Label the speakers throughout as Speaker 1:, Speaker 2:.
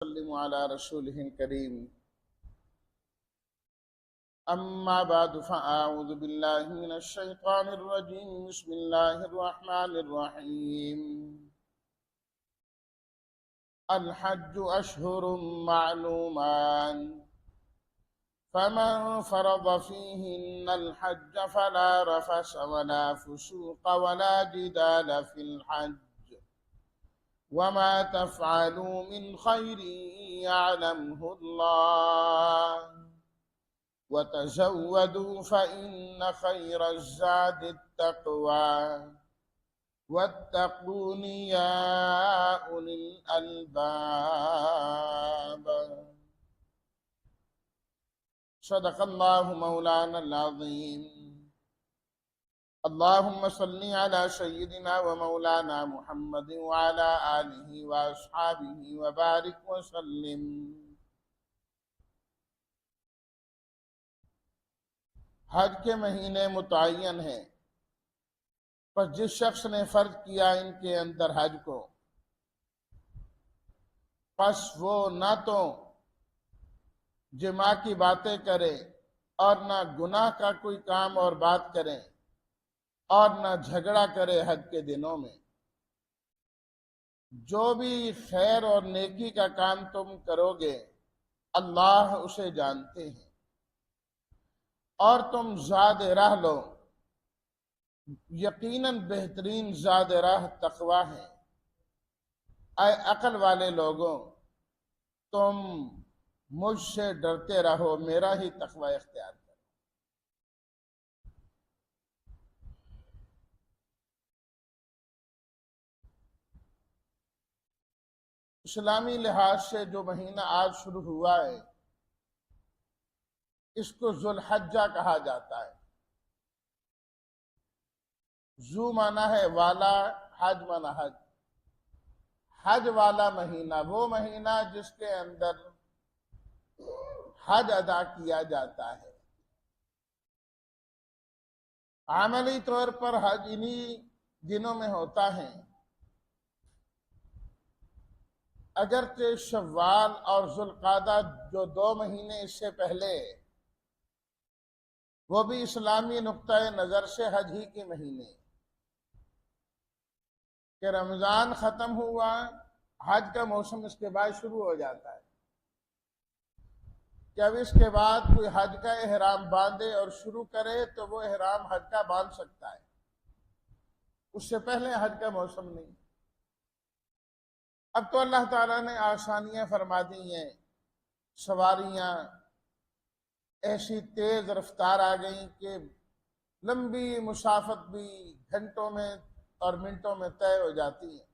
Speaker 1: अला रसूलिहिल करीम अम्मा बाद फ़अऊज़ु बिल्लाहि मिनश शैतानिर रजीम बिस्मिल्लाहिर रहमानिर रहीम अल हज्जु अशहुरुम मालूमान फमन फ़रज़ फ़ीहिन्नल हज्ज फ़ला रफ़स वला फ़ुसूक़ वला जिदाल फ़िल हज्ज वमा तफ़अलू मिन खैरिन यअलमुहुल्लाह वतज़व्वदू फ़इन्न खैरज़्ज़ादि त्तक़वा वत्तक़ूनि या उलिल अलबाब। सदक़ल्लाहु मौलानल अज़ीम। अल्लाहुम्मा सल्लि अला सय्यिदिना व मौलाना मुहम्मद व अला आलिहि व अस्हाबिहि व बारिक व सल्लिम। हज के महीने मुतय्यन हैं, पर जिस शख्स ने फर्ज किया इनके अंदर हज को, बस वो ना तो जिमा की बातें करे और ना गुनाह का कोई काम और बात करे और ना झगड़ा करे। हज के दिनों में जो भी खैर और नेकी का काम तुम करोगे अल्लाह उसे जानते हैं, और तुम ज़ाद राह लो, यकीनन बेहतरीन ज़ाद राह तकवा है। ऐ अकल वाले लोगों, तुम मुझसे डरते रहो, मेरा ही तकवा इख्तियार करो। इस्लामी लिहाज से जो महीना आज शुरू हुआ है इसको जुल्हज्जा कहा जाता है। जू माना है वाला, हज माना हज। हज वाला महीना वो महीना जिसके अंदर हज अदा किया जाता है। आमली तौर पर हज इन्हीं दिनों में होता है, अगरचे शव्वाल और जुल्कादा जो 2 महीने इससे पहले, वो भी इस्लामी नुक्ता नजर से हज ही के महीने कि रमजान खत्म हुआ, हज का मौसम इसके बाद शुरू हो जाता है। जब इसके बाद कोई हज का एहराम बांधे और शुरू करे तो वो एहराम हज का बांध सकता है, उससे पहले हज का मौसम नहीं। अब तो अल्लाह ताला ने आसानियां फरमा दी हैं, सवारियां ऐसी तेज रफ्तार आ गई कि लंबी मुसाफत भी घंटों में और मिनटों में तय हो जाती है।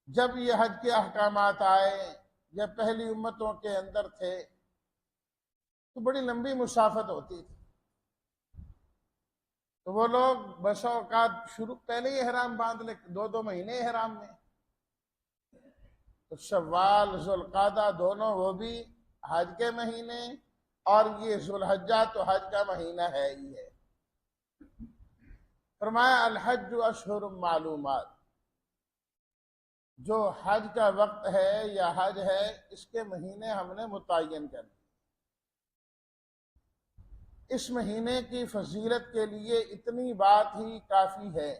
Speaker 1: जब ये हज के अहकामात आए, जब पहली उम्मतों के अंदर थे तो बड़ी लंबी मुसाफत होती थी, तो वो लोग बसों का शुरू पहले ही एहराम बांध ले, 2-2 महीने एहराम में। तो शव्वाल जुल्कादा दोनों वो भी हज के महीने, और ये जुल्हज्जा तो हज का महीना है ही है। फरमाया अल हज्जु अशहुरुम मालूमात, जो हज का वक्त है या हज है इसके महीने हमने मुतय्यन कर दिए। इस महीने की फजीलत के लिए इतनी बात ही काफी है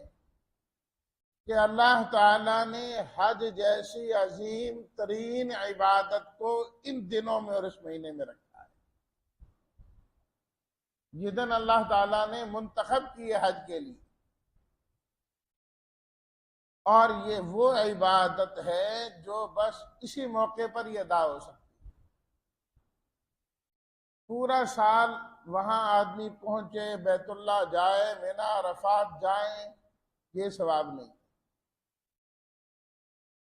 Speaker 1: कि अल्लाह ताला ने हज जैसी अजीम तरीन इबादत को इन दिनों में और इस महीने में रखा है। ये दिन अल्लाह ताला ने मुंतखब किए हज के लिए, और ये वो इबादत है जो बस इसी मौके पर ही अदा हो सकती है। पूरा साल वहां आदमी पहुंचे, बैतुल्लाह जाए, मिना अरफात जाए, ये सवाब नहीं,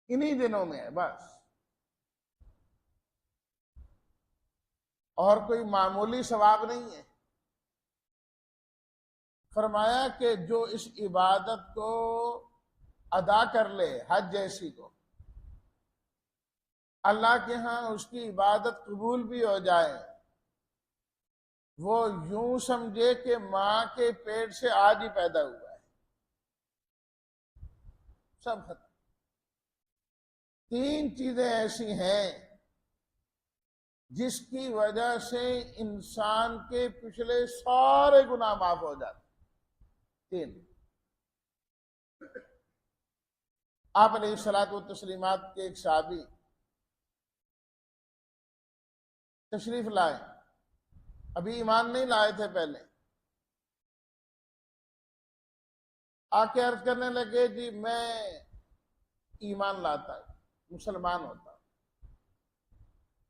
Speaker 1: इन्हीं दिनों में है बस। और कोई मामूली सवाब नहीं है। फरमाया कि जो इस इबादत को अदा कर ले, हज जैसी को, अल्लाह के यहाँ उसकी इबादत कबूल भी हो जाए, वो यूं समझे कि मां के पेट से आज ही पैदा हुआ है, सब खत्म। तीन चीजें ऐसी हैं जिसकी वजह से इंसान के पिछले सारे गुनाह माफ हो जाते। तीन। आप अलैहिस्सलातु व तस्लीमात के एक साहबी तशरीफ लाए, अभी ईमान नहीं लाए थे पहले, आके अर्ज करने लगे जी मैं ईमान लाता हूं, मुसलमान होता हूं।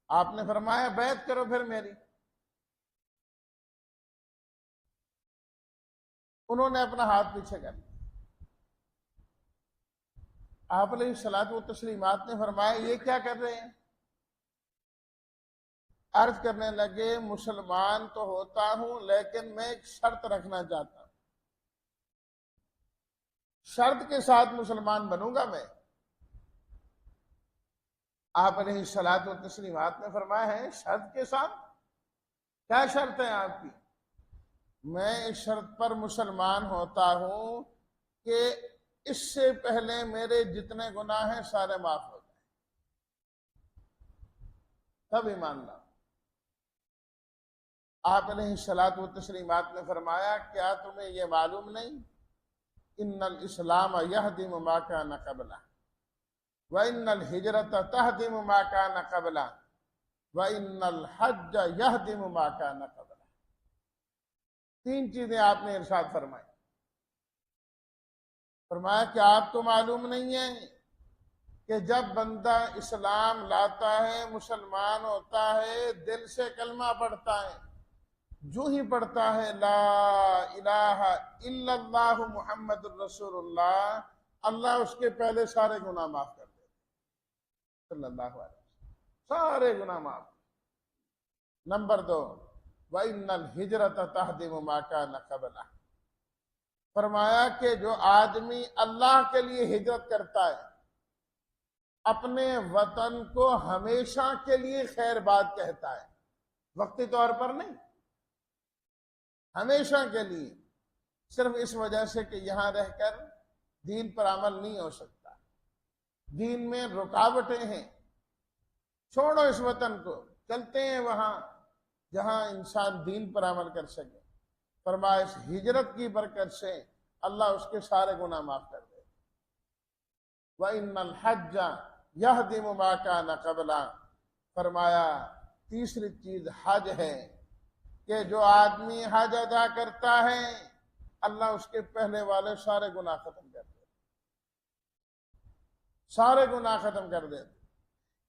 Speaker 1: आपने फरमाया बैत करो फिर मेरी। उन्होंने अपना हाथ पीछे कर लिया। आप अलैहिस्सलातु व तस्लीमात ने फरमाया ये क्या कर रहे हैं? अर्ज करने लगे मुसलमान तो होता हूं लेकिन मैं एक शर्त रखना चाहता हूं, शर्त के साथ मुसलमान बनूंगा मैं। आप अलैहिस्सलातु व तस्लीमात ने फरमाया है शर्त के साथ? क्या शर्त है आपकी? मैं इस शर्त पर मुसलमान होता हूं कि इससे पहले मेरे जितने गुनाह हैं सारे माफ हो जाए, तब ईमान लाओ। आप अलैहिस्सलातु व तस्लीमात ने फरमाया क्या तुम्हें यह मालूम नहीं, इन्नल इस्लाम यहदिमु मा कान क़बला व इन्नल हिजरत तहदिमु मा कान क़बला व इन्नल हज्ज यहदिमु मा कान क़बला। तीन चीजें आपने इरशाद फरमाई। फरमाया कि आपको मालूम नहीं है कि जब बंदा इस्लाम लाता है, मुसलमान होता है, दिल से कलमा पढ़ता है, जो ही पढ़ता है ला इलाहा इल्लल्लाहु मुहम्मदुर रसूलुल्लाह, अल्लाह उसके पहले सारे गुनाह माफ कर देते, सल्लल्लाहु अलैहि वसल्लम, सारे गुनाह माफ। नंबर 2, व इन्नल हिजरत तहदिमु मा कान क़बला। फरमाया कि जो आदमी अल्लाह के लिए हिजरत करता है, अपने वतन को हमेशा के लिए खैर बात कहता है, वक्ती तौर पर नहीं, हमेशा के लिए, सिर्फ इस वजह से कि यहां रहकर दीन पर अमल नहीं हो सकता, दीन में रुकावटें हैं, छोड़ो इस वतन को, चलते हैं वहां जहां इंसान दीन पर अमल कर सके। फरमाया इस हिजरत की बरकत से अल्लाह उसके सारे गुनाह माफ कर दे। व इन्नल हज्ज यहदिमु मा कान क़बला। फरमाया तीसरी चीज हज है कि जो आदमी हज अदा करता है अल्लाह उसके पहले वाले सारे गुनाह खत्म कर दे, सारे गुनाह खत्म कर दे।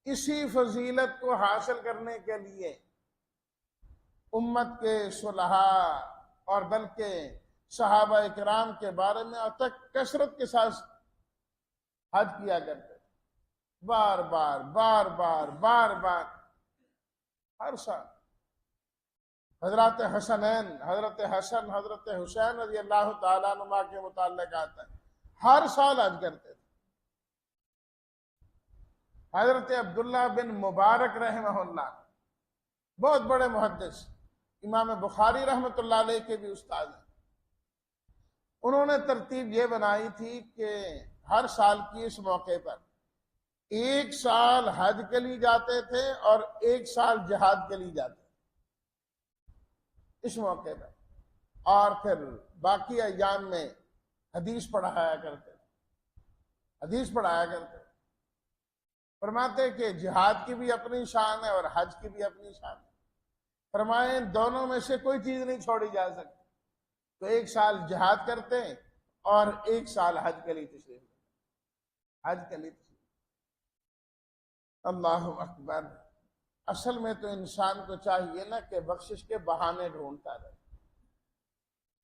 Speaker 1: इसी फजीलत को हासिल करने के लिए उम्मत के सुलहा और बल्कि सहाबा इकराम के बारे में अब तक कसरत के साथ हज किया करते, बार बार बार बार बार बार, हर साल। हजरत हसनैन, हजरत हसन, हजरत हुसैन रज़ी अल्लाह तआला अन्हुमा के मुताल्लिक़ आता है, हर साल हज करते थे। हजरत अब्दुल्ला बिन मुबारक रहमहुल्लाह, बहुत बड़े मुहद्दिस, इमाम बुखारी रहमतुल्लाह अलैह के भी उस्ताद हैं, उन्होंने तरतीब ये बनाई थी कि हर साल की इस मौके पर एक साल हज के लिए जाते थे और एक साल जिहाद के लिए जाते थे इस मौके पर, और फिर बाकी अय्याम में हदीस पढ़ाया करते थे, हदीस पढ़ाया करते। फरमाते कि जिहाद की भी अपनी शान है और हज की भी अपनी शान है। फरमाए दोनों में से कोई चीज नहीं छोड़ी जा सकती, तो एक साल जिहाद करते हैं और एक साल हज के लिए तशरीफ, हज के लिए तशरीफ। अल्लाहु अकबर। असल में तो इंसान को चाहिए ना कि बख्शिश के बहाने ढूंढता रहे,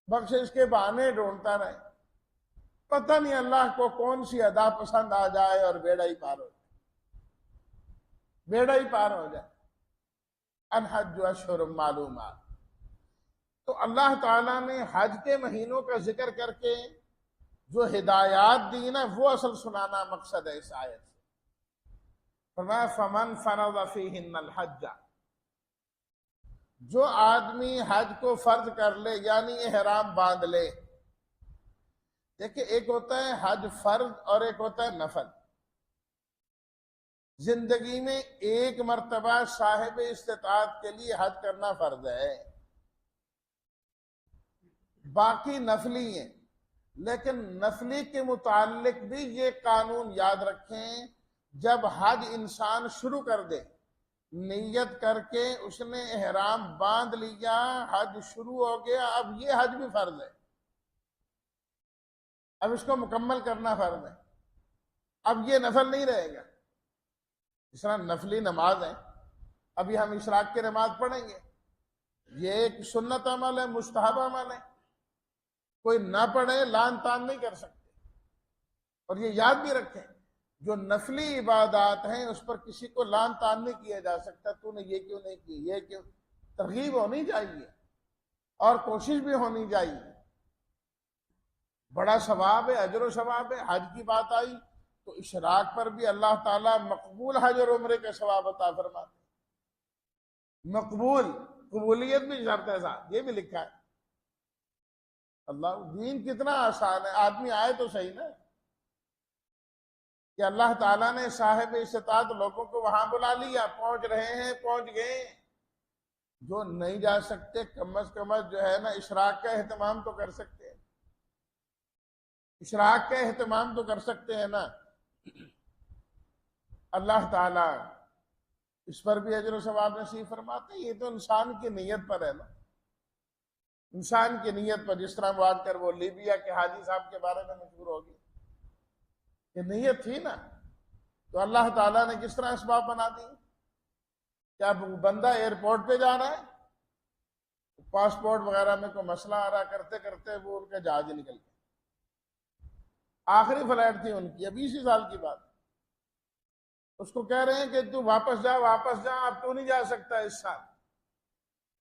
Speaker 1: बख्शिश के बहाने ढूंढता रहे। पता नहीं अल्लाह को कौन सी अदा पसंद आ जाए और बेड़ा ही पार हो जाए, बेड़ा ही पार हो जाए। अल हज्जु अशहुरुम मालूमात। तो अल्लाह ताला ने हज के महीनों का जिक्र करके जो हिदायत दी ना, वो असल सुनाना मकसद है इस आयत से। फरमाया फमन फरज़ फ़ीहिन्नल हज्ज, जो आदमी हज को फर्ज कर ले यानी एहराम बांध ले। देखिए एक होता है हज फर्ज और एक होता है नफल। जिंदगी में एक मर्तबा साहिब इस्तिताअत के लिए हज करना फर्ज है, बाकी नफली है। लेकिन नफली के मुतालिक भी ये कानून याद रखें, जब हज इंसान शुरू कर दे, नियत करके उसने एहराम बांध लिया, हज शुरू हो गया, अब ये हज भी फर्ज है, अब इसको मुकम्मल करना फर्ज है, अब ये नफल नहीं रहेगा। जिस तरह नफली नमाज है, अभी हम इशराक की नमाज पढ़ेंगे, ये एक सुन्नत अमल है, मुस्तहब अमल है, कोई ना पढ़े लान तान नहीं कर सकते। और ये याद भी रखें, जो नफली इबादत हैं उस पर किसी को लान तान नहीं किया जा सकता, तूने ये क्यों नहीं की, ये क्यों। तरगीब होनी चाहिए और कोशिश भी होनी चाहिए। बड़ा सवाब है, अजर सवाब है। हज की बात आई तो इशराक पर भी अल्लाह ताला मकबूल हज और उम्रे का सवाब अता फरमाते। मकबूल, कबूलियत भी शर्त है साथ, ये भी लिखा है। अल्लाह, दीन कितना आसान है, आदमी आए तो सही ना। कि अल्लाह ताला ने साहिब इस्तिताअत लोगों को वहां बुला लिया, पहुंच रहे हैं, पहुंच गए। जो नहीं जा सकते कम अज कम जो है ना, इशराक का एहतमाम तो कर सकते हैं, इशराक का एहतमाम तो कर सकते हैं ना। अल्लाह ताला इस पर भी अजर सवाब नसीब फरमाते हैं। ये तो इंसान की नीयत पर है ना, इंसान की नीयत पर। जिस तरह बात कर वो लीबिया के हाजी साहब के बारे में मशहूर होगी, ये नीयत थी ना, तो अल्लाह ताला ने किस तरह असबाब बना दी। क्या बंदा एयरपोर्ट पे जा रहा है, पासपोर्ट वगैरह में कोई मसला आ रहा, करते करते वो उनका जहाज निकल गया, आखिरी फ्लाइट थी उनकी, अभी इसी साल की बात। उसको कह रहे हैं कि तू वापस जा, वापस जा, अब तू नहीं जा सकता इस साल।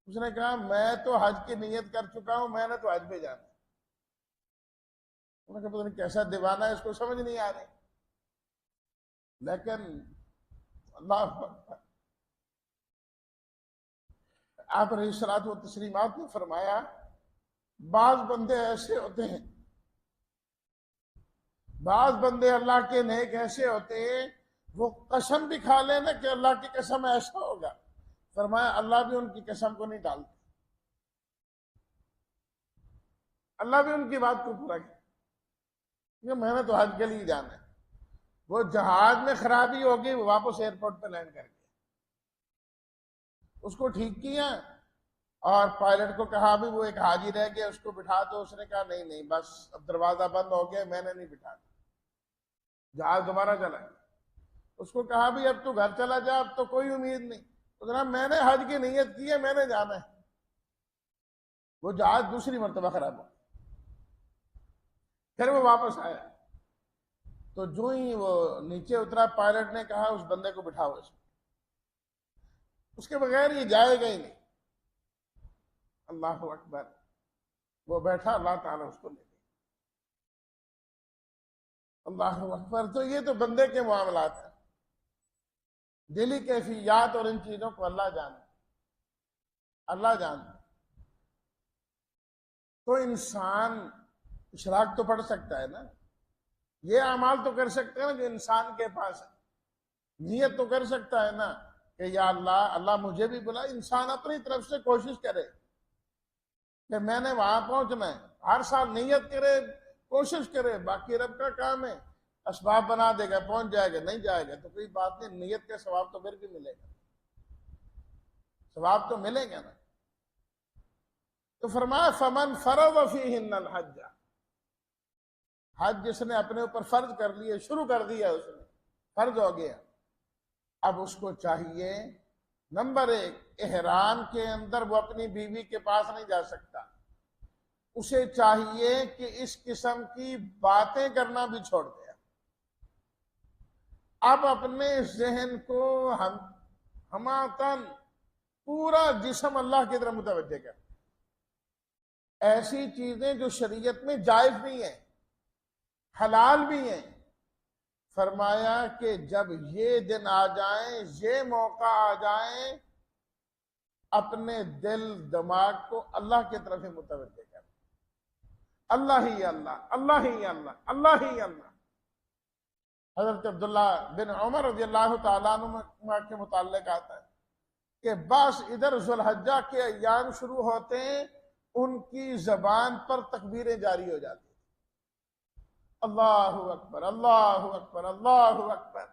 Speaker 1: उसने कहा मैं तो हज की नियत कर चुका हूं, मैंने तो हज पे जाना। उन्होंने कहा पता नहीं कैसा दीवाना है, इसको समझ नहीं आ रही। लेकिन अल्लाह, आप रईसलात व तस्लीमात ने फरमाया, बाज बंदे ऐसे होते हैं, बाज बंदे अल्लाह के नेक ऐसे होते हैं, वो कसम भी खा लेना कि अल्लाह की कसम ऐसा होगा, फरमाया अल्लाह भी उनकी कसम को नहीं डालता, अल्लाह भी उनकी बात को पूरा किया। मैंने तो हज के लिए जाना है। वो जहाज में खराबी होगी, वो वापस एयरपोर्ट पे लैंड करके उसको ठीक किया, और पायलट को कहा भी वो एक हाजी रह गया, उसको बिठा दो। उसने कहा नहीं नहीं बस अब दरवाजा बंद हो गया, मैंने नहीं बिठाना। जहाज दोबारा चला गया। उसको कहा भी अब तू घर चला जा, अब तो कोई उम्मीद नहीं। तो जनाब मैंने हज की नीयत की है, मैंने जाना है। वो जहाज दूसरी मरतबा खराब हो, फिर वो वापस आया। तो जो ही वो नीचे उतरा, पायलट ने कहा उस बंदे को बिठाओ इसमें, उसके बगैर ये जाएगा ही नहीं। अल्लाह अकबर, वो बैठा, अल्लाह ताला उसको ले गया। अल्लाह अकबर। तो ये तो बंदे के मामलात हैं, दिली कैफियत और इन चीजों को अल्लाह जाने, अल्लाह जाने। तो इंसान इशराक तो पढ़ सकता है ना, ये अमाल तो कर सकता है ना जो इंसान के पास है। नियत तो कर सकता है ना कि या अल्लाह, अल्लाह मुझे भी बुला। इंसान अपनी तरफ से कोशिश करे कि मैंने वहां पहुंचना है, हर साल नियत करे, कोशिश करे। बाकी रब का काम है, असबाब बना देगा, पहुंच जाएगा, नहीं जाएगा तो कोई बात नहीं, नियत के सवाब तो फिर भी मिलेगा, सवाब तो मिलेगा ना। तो फरमाया फमन फरज़ फ़ीहिन्नल हज्ज, हज जिसने अपने ऊपर फर्ज कर लिए, शुरू कर दिया, उसने फर्ज हो गया, अब उसको चाहिए नंबर 1, एहराम के अंदर वो अपनी बीवी के पास नहीं जा सकता। उसे चाहिए कि इस किस्म की बातें करना भी छोड़ दे। अब अपने जहन को हमातन पूरा जिस्म अल्लाह की तरफ मुतवज्जे कर। ऐसी चीजें जो शरीयत में जायज भी हैं, हलाल भी हैं, फरमाया कि जब ये दिन आ जाए, ये मौका आ जाए, अपने दिल दिमाग को अल्लाह की तरफ ही मुतवज्जे कर। अल्लाह ही अल्लाह, अल्लाह ही अल्लाह, अल्लाह ही अल्लाह। हजरत अब्दुल्ला बिन उमर रज़ियल्लाहु ताला अन्हुमा के मुताल्लिक आता है कि बस इधर जुल्हज्जा के अय्याम शुरू होते हैं, उनकी जबान पर तकबीरें जारी हो जाती, अल्लाहु अकबर अल्लाहु अकबर अल्लाहु अकबर।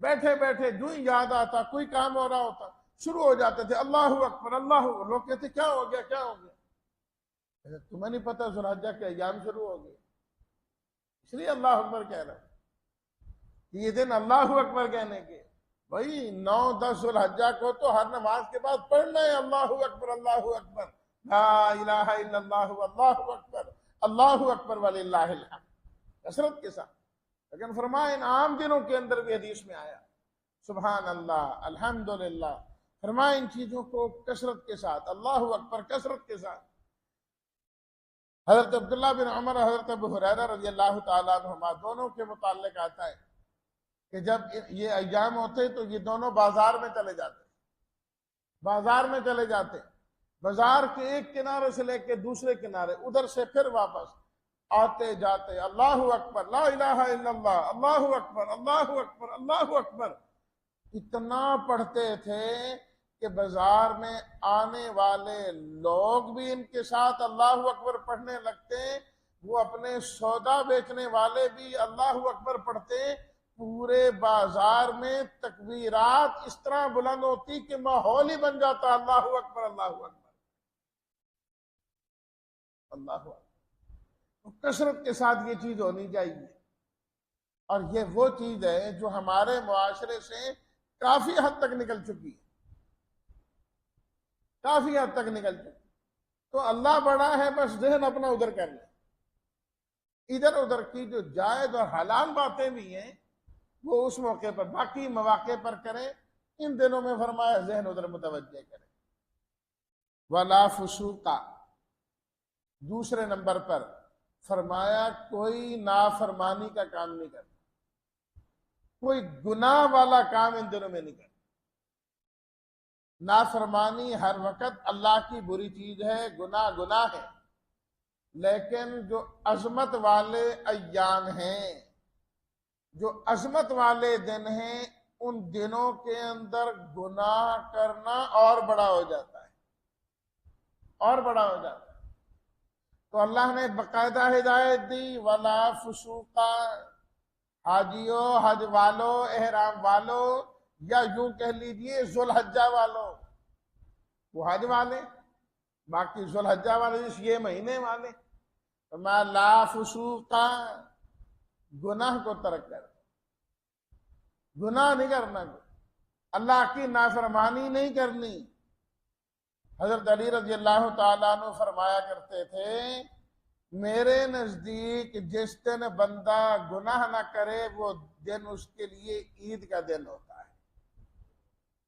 Speaker 1: बैठे बैठे जो ही याद आता, कोई काम हो रहा होता, शुरू हो जाते थे अल्लाहु अकबर अल्लाहु। लोग कहते क्या हो गया क्या हो गया? तुम्हें नहीं पता जुल्हज्जा के अय्याम शुरू हो गए, इसलिए अल्लाह अकबर कह रहा है। ये दिन अल्लाहु अकबर कहने के, भाई 9-10 जुल्हज्जा को तो हर नमाज के बाद पढ़ना है अल्लाहु अकबर अल्लाहु अकबर, ला इलाहा इल्लल्लाहु अल्लाहु अकबर वलिल्लाहिल हम्द, कसरत के साथ। लेकिन फरमाया इन आम दिनों के अंदर भी हदीस में आया सुभान अल्लाह अल्हम्दुलिल्लाह, फरमाया इन चीजों को कसरत के साथ, अल्लाहु अकबर कसरत के साथ। हजरत अब्दुल्ला बिन उमर, हजरत अबू हुरैरा रज़ियल्लाहु ताला अन्हुमा दोनों के मुताल्लिक आता है कि जब ये अय्याम होते तो ये दोनों बाजार में चले जाते, बाजार में चले जाते, बाजार के एक किनारे से लेकर दूसरे किनारे, उधर से फिर वापस आते जाते, अल्लाहु अकबर ला इलाहा इल्लल्लाह अल्लाहु अकबर अल्लाहु अकबर अल्लाहु अकबर। इतना पढ़ते थे कि बाजार में आने वाले लोग भी इनके साथ अल्लाहु अकबर पढ़ने लगते, वो अपने सौदा बेचने वाले भी अल्लाहु अकबर पढ़ते। पूरे बाजार में तकबीरात इस तरह बुलंद होती कि माहौल ही बन जाता अल्लाहु अकबर अल्लाहु अकबर अल्लाहु अकबर। कसरत के साथ ये चीज होनी चाहिए, और ये वो चीज है जो हमारे मुआशरे से काफी हद तक निकल चुकी है, काफी हद तक निकल चुकी। तो अल्लाह बड़ा है, बस जहन अपना उधर कर ले, इधर उधर की जो जायज और हलाल बातें भी हैं वो उस मौके पर, बाकी मौके पर करें। इन दिनों में फरमाया जहन उधर मुतवज्जे करें। वला फुसूका, दूसरे नंबर पर फरमाया कोई नाफरमानी का काम नहीं करना, कोई गुनाह वाला काम इन दिनों में नहीं करना। नाफरमानी हर वक्त अल्लाह की बुरी चीज है, गुनाह गुनाह है, लेकिन जो अजमत वाले अय्याम हैं, जो अजमत वाले दिन हैं, उन दिनों के अंदर गुनाह करना और बड़ा हो जाता है, और बड़ा हो जाता है। तो अल्लाह ने बकायदा हिदायत दी, वला फुसूका, हाजियों, हज वालों, एहराम वालों, या यूं कह लीजिए जुल्हज्जा वालों, वो हज वाले, बाकी जुल्हज्जा वाले जिस ये महीने वाले, तो मैं ला फुसूका, गुनाह को तर्क कर, गुनाह नहीं करना, अल्लाह की नाफरमानी नहीं करनी। हजरत अली रज़ियल्लाहु ताला अन्हु फरमाया करते थे, मेरे नजदीक जिस दिन बंदा गुनाह ना करे वो दिन उसके लिए ईद का दिन होता है।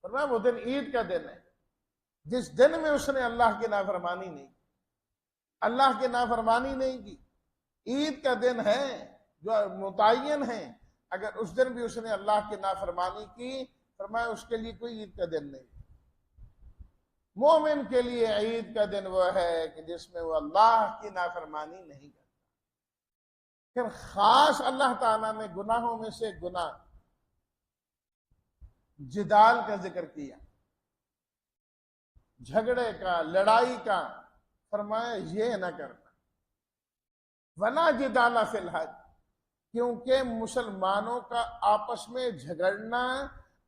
Speaker 1: फरमाया वो दिन ईद का दिन है जिस दिन में उसने अल्लाह की नाफरमानी नहीं की, अल्लाह की नाफरमानी नहीं की। ईद का दिन है जो मुतय्यन है, अगर उस दिन भी उसने अल्लाह की नाफरमानी की, फरमाया उसके लिए कोई ईद का दिन नहीं। मोमिन के लिए ईद का दिन वो है कि जिसमें वो अल्लाह की नाफरमानी नहीं करता। फिर खास अल्लाह ताला ने गुनाहों में से गुनाह जिदाल का जिक्र किया, झगड़े का, लड़ाई का, फरमाया ये न करना, वला जिदाला फिल हज, क्योंकि मुसलमानों का आपस में झगड़ना,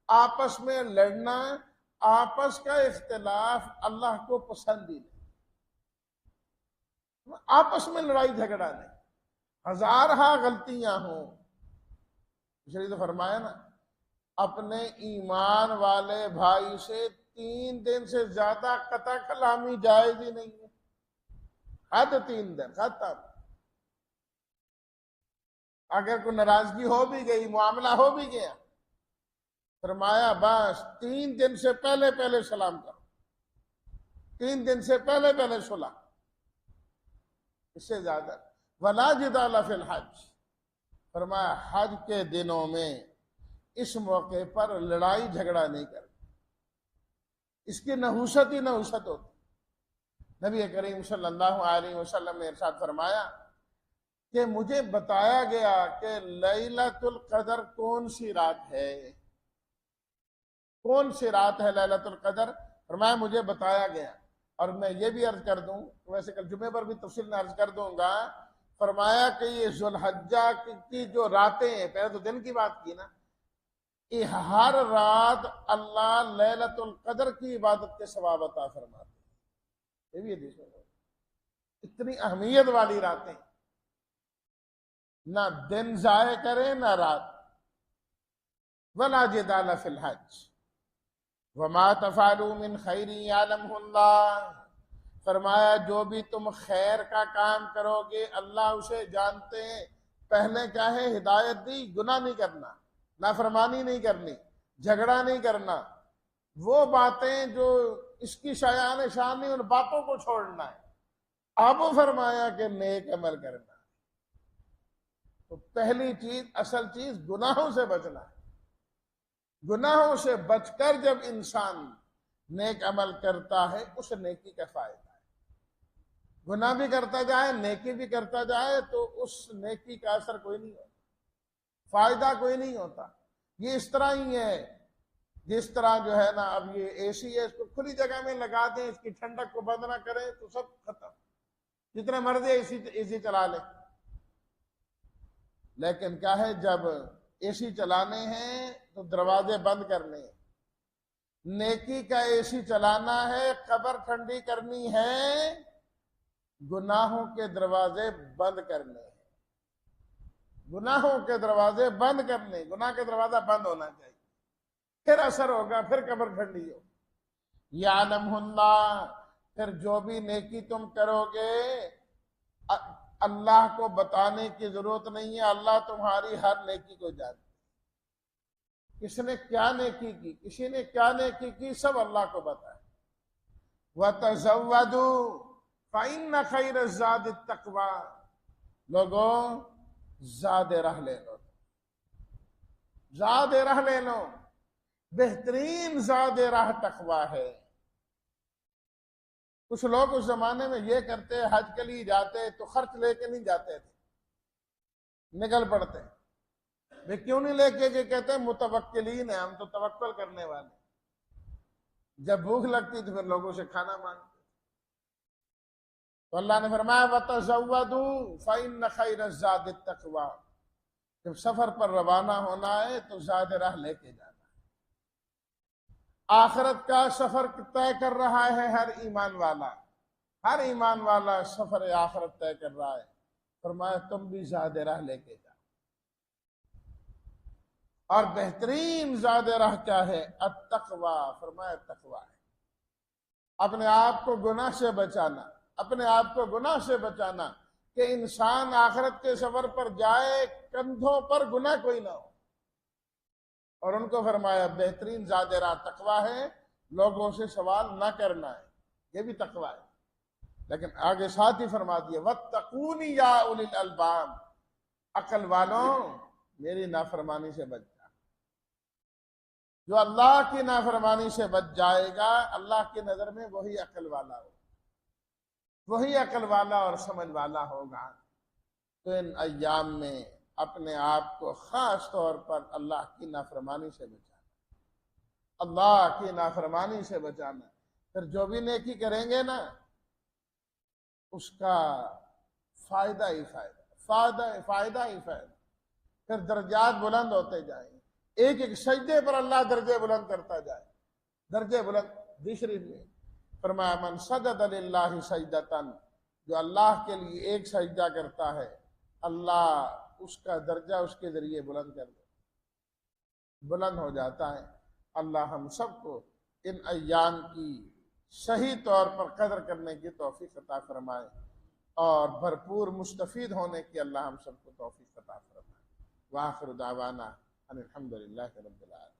Speaker 1: आपस में लड़ना, आपस का इख्तिलाफ अल्लाह को पसंद ही नहीं। आपस में लड़ाई झगड़ा नहीं, हजारहा गलतियां हों, इसलिए तो फरमाया ना, अपने ईमान वाले भाई से 3 दिन से ज्यादा कता कलामी जायज ही नहीं है, हद 3 दिन खत्म। अगर कोई नाराजगी हो भी गई, मामला हो भी गया, फरमाया बस 3 दिन से पहले पहले सलाम करो, 3 दिन से पहले पहले सुलह, इससे ज्यादा। वला जिदाला फिल हज, फरमाया हज के दिनों में इस मौके पर लड़ाई झगड़ा नहीं कर, इसकी नहुसत ही नहुसत होती। नबी करीम सल्लल्लाहु अलैहि वसल्लम ने इरशाद फरमाया, कि मुझे बताया गया कि लैलतुल कदर कौन सी रात है, कौन सी रात है लैलतुल कदर। फरमाया मुझे बताया गया। और मैं ये भी अर्ज कर दूं, वैसे कल जुमे पर भी तफसील में अर्ज कर दूंगा। फरमाया कि ये जुल्हज्जा की जो रातें हैं, पहले तो दिन की बात की ना, ये हर रात अल्लाह लैलतुल कदर की इबादत के सवाब अता फरमाते। ये भी हदीस में इतनी अहमियत वाली रातें, ना दिन जाए करे ना रात। वला जिदाल फिल हज वमा तफालू मिन खैरी यालमुल्लाह। फरमाया जो भी तुम खैर का काम करोगे अल्लाह उसे जानते हैं। पहले क्या है, हिदायत दी, गुनाह नहीं करना, नाफरमानी नहीं करनी, झगड़ा नहीं करना, वो बातें जो इसकी शायान शान नहीं, उन बातों को छोड़ना है। अब फरमाया कि नेक अमल करना। तो पहली चीज, असल चीज गुनाहों से बचना है। गुनाहों से बचकर जब इंसान नेक अमल करता है, उस नेकी का फायदा है। गुनाह भी करता जाए, नेकी भी करता जाए, तो उस नेकी का असर कोई नहीं होता, फायदा कोई नहीं होता। ये इस तरह ही है जिस तरह जो है ना, अब ये एसी है, इसको खुली जगह में लगा दें, इसकी ठंडक को बंद ना करें तो सब खत्म, जितने मर्जी एसी चला ले। लेकिन क्या है, जब एसी चलाने हैं तो दरवाजे बंद करने हैं। नेकी का एसी चलाना है, कब्र ठंडी करनी है, गुनाहों के दरवाजे बंद करने हैं। गुनाहों के दरवाजे बंद करने, गुनाह के दरवाजा बंद होना चाहिए, फिर असर होगा, फिर कब्र ठंडी हो। यालमुल्लाह, फिर जो भी नेकी तुम करोगे अल्लाह को बताने की जरूरत नहीं है, अल्लाह तुम्हारी हर नेकी को जानता है। किसने क्या नेकी की, किसी ने क्या नेकी की, सब अल्लाह को बताए। वतज़व्वदू फ़इन्न खैर ज़ादि तक़वा। लोगों ज़ादे राह ले लो, ज़ादे राह ले लो, बेहतरीन ज़ादे राह तक़वा है। कुछ लोग उस जमाने में ये करते, हज के लिए जाते तो खर्च लेके नहीं जाते थे, निकल पड़ते। वे क्यों नहीं लेके गए? कहते मुतवक्किलीन है, हम तो तवक्कुल करने वाले। जब भूख लगती तो फिर लोगों से खाना मांगते। तो अल्लाह ने फरमाया वतज़व्वदू फ़इन्न खैर ज़ादि तक़वा। जब सफर पर रवाना होना है तो ज़ाद राह लेके जाना। आखिरत का सफर तय कर रहा है हर ईमान वाला, हर ईमान वाला सफर आखिरत तय कर रहा है। फरमाया तुम भी ज़ादे राह लेके जाओ। और बेहतरीन ज़ादे राह क्या है? अत्तक़वा। फरमाया तक़वा है, अपने आप को गुनाह से बचाना, अपने आप को गुनाह से बचाना, कि इंसान आखिरत के सफर पर जाए कंधों पर गुनाह कोई ना हो। और उनको फरमाया बेहतरीन ज़ादे राह तक़वा है, लोगों से सवाल ना करना है, ये भी तक़वा है। लेकिन आगे साथ ही फरमा दिया वत्तक़ूनी या उलिल अलबाब, अकल वालों मेरी नाफरमानी से बच जा। जो अल्लाह की नाफरमानी से बच जाएगा, अल्लाह की नजर में वही अकल वाला हो, वही अकल वाला और समझ वाला होगा। तो इन अय्याम में अपने आप को खास तौर पर अल्लाह की नाफरमानी से बचाना, अल्लाह की नाफरमानी से बचाना। फिर जो भी नेकी करेंगे ना, उसका फायदा ही फायदा, फायदा ही फायदा। फिर दर्जात बुलंद होते जाएंगे, एक एक सजदे पर अल्लाह दर्जे बुलंद करता जाए, दर्जे बुलंद। दूसरी में फरमाया मन सजद लिल्लाहि सजदतन, जो अल्लाह के लिए एक सजदा करता है, अल्लाह उसका दर्जा उसके जरिए बुलंद कर दे, बुलंद हो जाता है। अल्लाह हम सबको इन अय्याम की सही तौर पर कदर करने की तौफीक अता फरमाए और भरपूर मुस्तफीद होने की अल्लाह हम सबको तौफीक अता फरमाए। वाखिर दावाना अनिल हम्दुलिल्लाहि रब्बिल आलमीन।